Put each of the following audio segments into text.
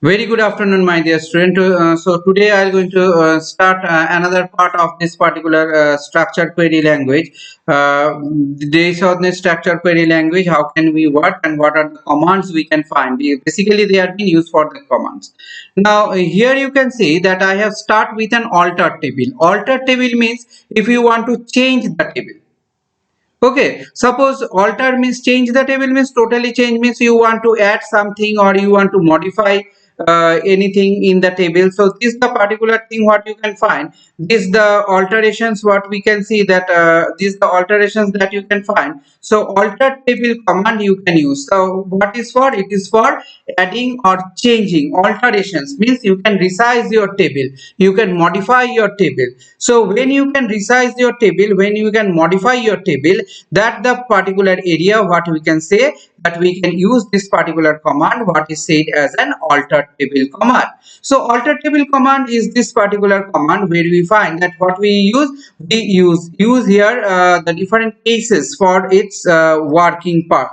Very good afternoon, my dear student. So today I am going to start another part of this particular structured query language. This on the structured query language, how can we work and what are the commands we can find? Basically, they are being used for the commands. Now here you can see that I have start with an alter table. Alter table means if you want to change the table. Okay, suppose alter means change the table means totally change means you want to add something or you want to modify anything in the table. So this is the particular thing what you can find. This the alterations what we can see that these the alterations that you can find. So alter table command you can use. So what is for? It is for adding or changing. Alterations means you can resize your table, you can modify your table. So when you can resize your table, when you can modify your table, that the particular area what we can say that we can use this particular command what is said as an alter table command. So alter table command is this particular command where we find that what we use here the different cases for its working part.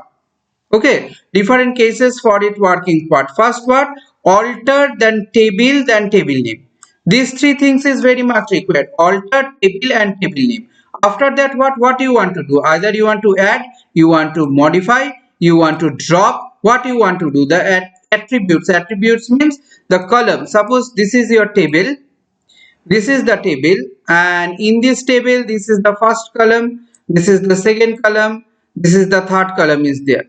Okay, different cases for it working part. First part, alter, then table name. These three things is very much required. Alter, table and table name. After that, what you want to do? Either you want to add, you want to modify, you want to drop. What you want to do? The attributes. Attributes means the column. Suppose this is your table. This is the table, and in this table, this is the first column. This is the second column. This is the third column is there.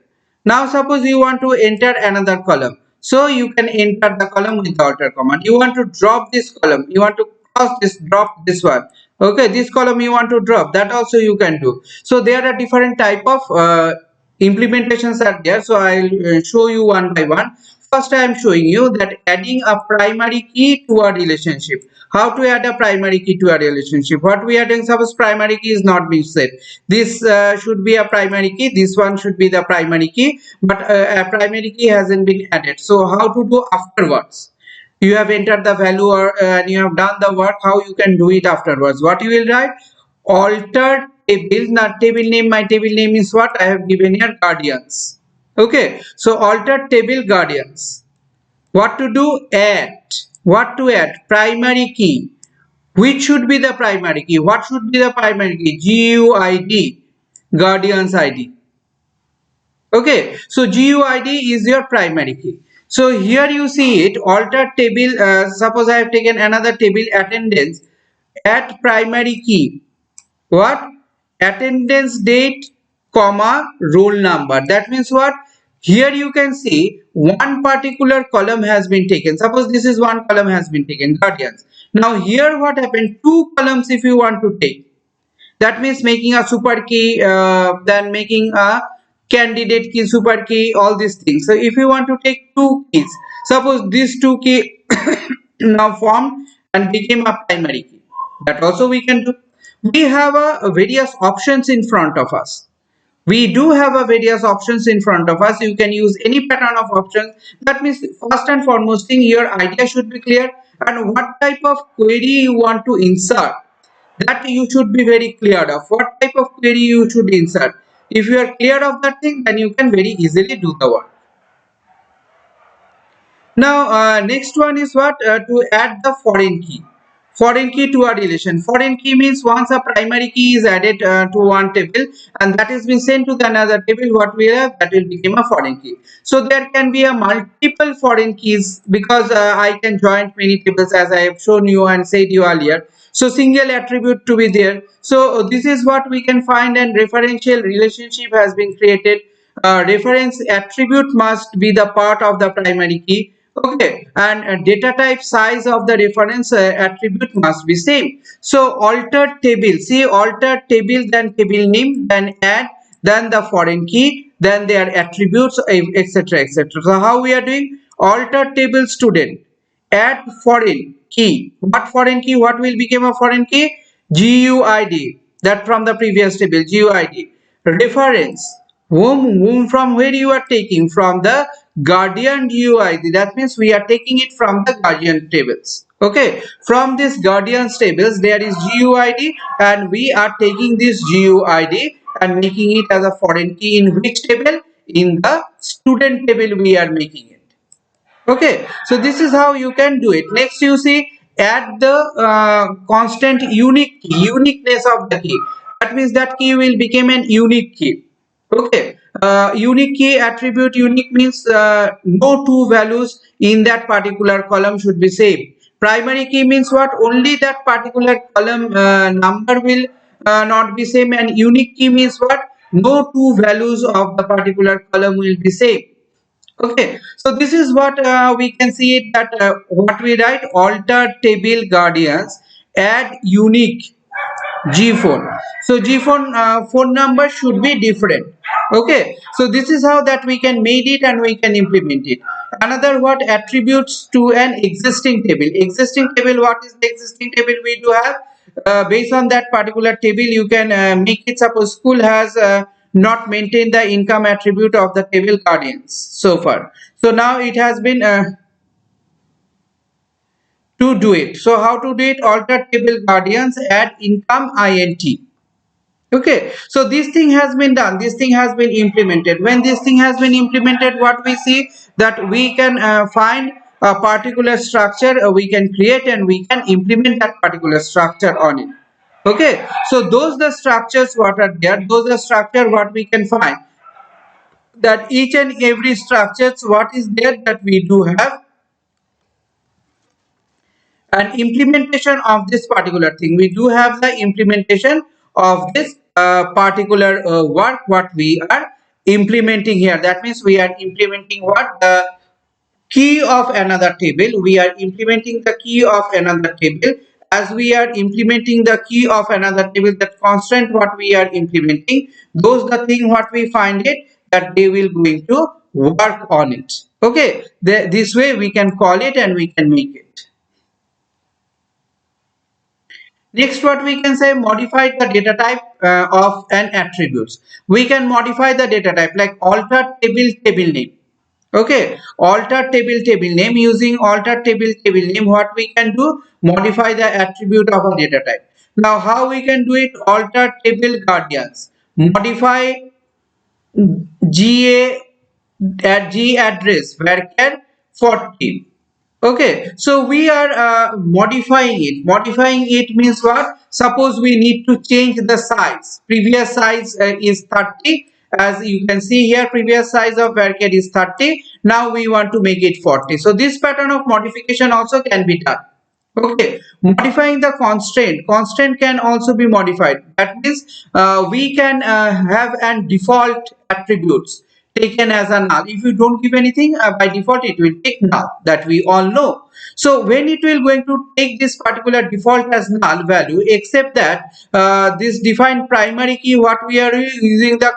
Now suppose you want to enter another column. So you can enter the column with the alter command. You want to drop this column. You want to cross this, drop this one. Okay, this column you want to drop. That also you can do. So there are different type of implementations are there. So I'll show you one by one. First I am showing you that adding a primary key to a relationship. How to add a primary key to a relationship? What we are doing, suppose primary key is not being set. This should be a primary key, this one should be the primary key, but a primary key hasn't been added. So how to do afterwards? You have entered the value and you have done the work. How you can do it afterwards? What you will write? Alter table. Now table name, my table name is what I have given here, guardians. Okay, so alter table guardians. What to do? Add. What to add? Primary key. Which should be the primary key? What should be the primary key? GUID, guardians ID. Okay, so GUID is your primary key. So here you see it, alter table. Suppose I have taken another table, attendance, at primary key. What? Attendance date, comma, roll number. That means what? Here you can see one particular column has been taken. Suppose this is one column has been taken, guardians. Now here what happened? Two columns if you want to take. That means making a super key, then making a candidate key, super key, all these things. So if you want to take two keys, suppose these two key now formed and became a primary key. That also we can do. We have a various options in front of us. We do have a various options in front of us. You can use any pattern of options. That means first and foremost thing, your idea should be clear and what type of query you want to insert, that you should be very clear of what type of query you should insert. If you are clear of that thing, then you can very easily do the work. Now next one is what, to add the foreign key. Foreign key to a relation. Foreign key means once a primary key is added to one table and that is been sent to the another table, what we have, that will become a foreign key. So there can be a multiple foreign keys because I can join many tables as I have shown you and said you earlier. So single attribute to be there. So this is what we can find, and referential relationship has been created. Reference attribute must be the part of the primary key. Okay, and data type size of the reference attribute must be same. So alter table, see, alter table, then table name, then add, then the foreign key, then their attributes, etc, etc. So how we are doing? Alter table student, add foreign key. What foreign key? What will become a foreign key? GUID, that from the previous table, GUID. Reference, whom from where you are taking? From the guardian GUID. That means we are taking it from the guardian tables. Okay, from this guardians tables there is GUID and we are taking this GUID and making it as a foreign key in which table? In the student table we are making it. Okay, so this is how you can do it. Next, you see, add the constant uniqueness of the key. That means that key will become an unique key. Okay, unique key attribute. Unique means no two values in that particular column should be same. Primary key means what? Only that particular column number will not be same, and unique key means what? No two values of the particular column will be same. Okay, so this is what we can see it that what we write, alter table guardians, add unique G phone. So G phone phone number should be different. Okay, so this is how that we can made it and we can implement it. Another what, attributes to an existing table. Existing table, what is the existing table we do have? Based on that particular table, you can make it. Suppose school has not maintained the income attribute of the table guardians so far. So now it has been to do it. So how to do it? Alter table guardians, add income int. Okay, so this thing has been done, this thing has been implemented. When this thing has been implemented, what we see that we can find a particular structure, we can create and we can implement that particular structure on it. Okay, so those the structures what are there, those are structure what we can find, that each and every structures what is there that we do have an implementation of this particular thing. We do have the implementation of this particular work what we are implementing here. That means we are implementing what, the key of another table. We are implementing the key of another table. As we are implementing the key of another table, that constant what we are implementing, those the thing what we find it that they will going to work on it. Okay, this way we can call it and we can make it. Next, what we can say, modify the data type of an attributes. We can modify the data type like alter table name. Okay, alter table name. Using alter table name, what we can do, modify the attribute of a data type. Now, how we can do it? Alter table guardians. Modify GA at G address varchar 40. Okay, so we are modifying it. Modifying it means what? Suppose we need to change the size. Previous size is 30. As you can see here, previous size of varchar is 30. Now we want to make it 40. So this pattern of modification also can be done. Okay, modifying the constraint. Constraint can also be modified. That means we can have an default attributes taken as a null. If you don't give anything, by default it will take null, that we all know. So when it will going to take this particular default as null value, except that this defined primary key, what we are using the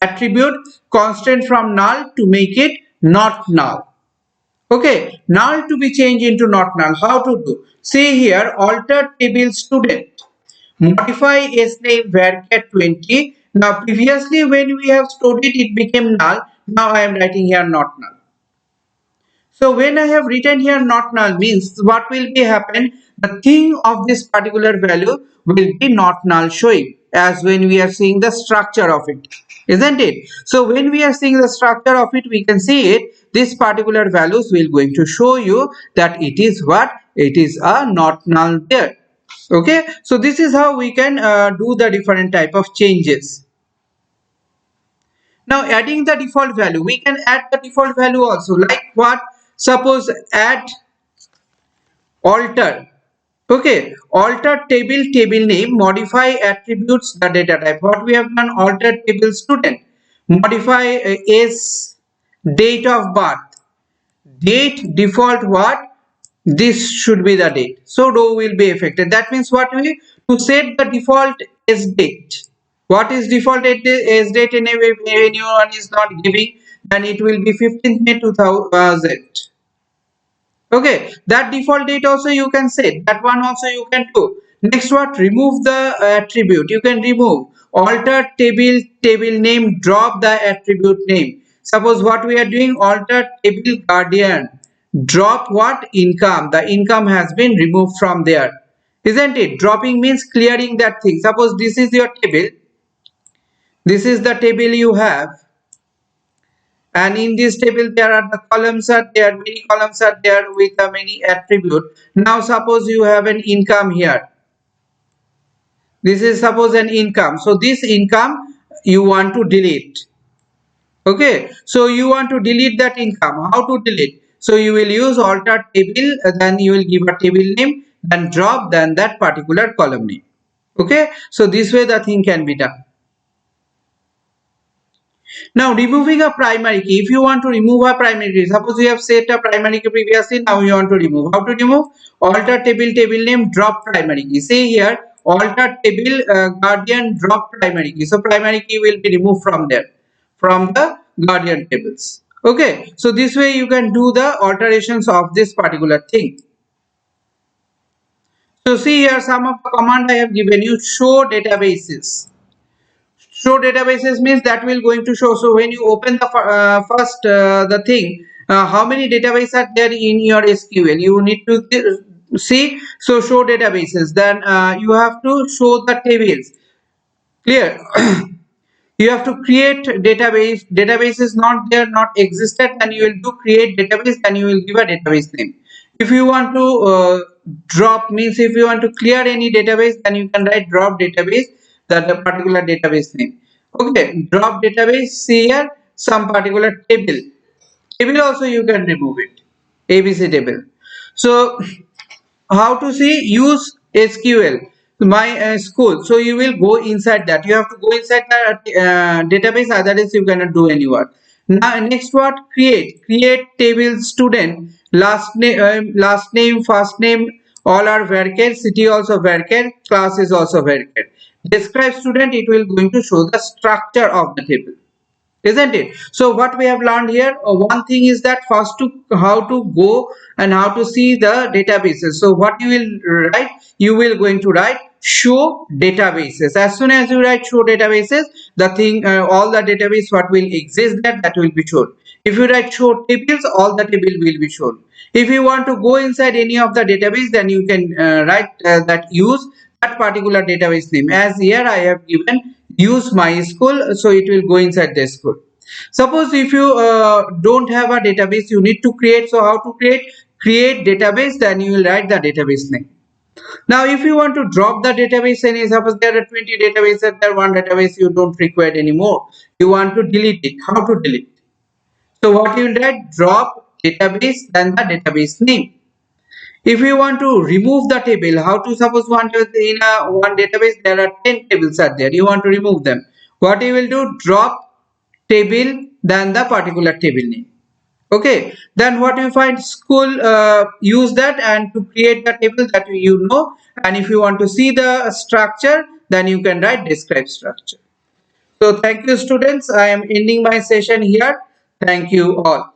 attribute constant from null to make it not null. Okay, null to be changed into not null. How to do? See here, alter table student. Modify s name varchar 20. Now previously when we have stored it, it became null. Now I am writing here not null. So when I have written here not null means what will be happen? The thing of this particular value will be not null showing, as when we are seeing the structure of it, isn't it? So when we are seeing the structure of it, we can see it. This particular values will going to show you that it is what? It is a not null there. Okay, so this is how we can do the different type of changes. Now adding the default value, we can add the default value also, like what? Suppose add alter. Okay, alter table name, modify attributes the data type. What we have done, alter table student, modify is date of birth, date default what? This should be the date. So row will be affected. That means what we, to set the default is date. What is default is date? And if anyone is not giving, then it will be 15th May 2000. Okay, that default date also you can set, that one also you can do. Next, what? Remove the attribute. You can remove, alter table name, drop the attribute name. Suppose what we are doing, alter table guardian, drop what? Income. The income has been removed from there, isn't it? Dropping means clearing that thing. Suppose this is your table, this is the table you have. and in this table there are the columns are there, many columns are there with many attribute. Now suppose you have an income here. This is suppose an income. So this income you want to delete. Okay, so you want to delete that income. How to delete? So you will use alter table, then you will give a table name, then drop, then that particular column name. Okay, so this way the thing can be done. Now removing a primary key. If you want to remove a primary key, suppose you have set a primary key previously, now you want to remove. How to remove? Alter table name, drop primary key. Say here alter table guardian drop primary key. So primary key will be removed from there, from the guardian tables. Okay, so this way you can do the alterations of this particular thing. So see here some of the command I have given you. Show databases. Show databases means that will going to show. So when you open the first the thing, how many databases are there in your SQL, you need to see. So show databases, then you have to show the tables. Clear? You have to create database is not there, not existed, and you will do create database, and you will give a database name. If you want to drop, means if you want to clear any database, then you can write drop database, that the particular database name. Okay, drop database. See here some particular table also you can remove it, ABC table. So how to see use SQL my school. So you will go inside that, you have to go inside the database, otherwise you cannot do any work. Now next, what? Create table student, last name, first name, all are varchar, city also varchar, class is also varchar. Describe student, it will going to show the structure of the table, isn't it? So what we have learned here, one thing is that first to how to go and how to see the databases. So what you will write, you will going to write show databases. As soon as you write show databases, the thing all the database what will exist there, that will be shown. If you write show tables, all the table will be shown. If you want to go inside any of the database, then you can write that use that particular database name. As here I have given use my school, so it will go inside the school. Suppose if you don't have a database, you need to create. So how to create database, then you will write the database name. Now if you want to drop the database, and suppose there are 20 databases, there one database you don't require anymore, you want to delete it. How to delete? So what you will write, drop database, then the database name. If you want to remove the table, how to? Suppose in one database there are 10 tables are there, you want to remove them. What you will do, drop table, then the particular table name. Okay, then what you find, school, use that and to create the table that you know. And if you want to see the structure, then you can write describe structure. So thank you students, I am ending my session here. Thank you all.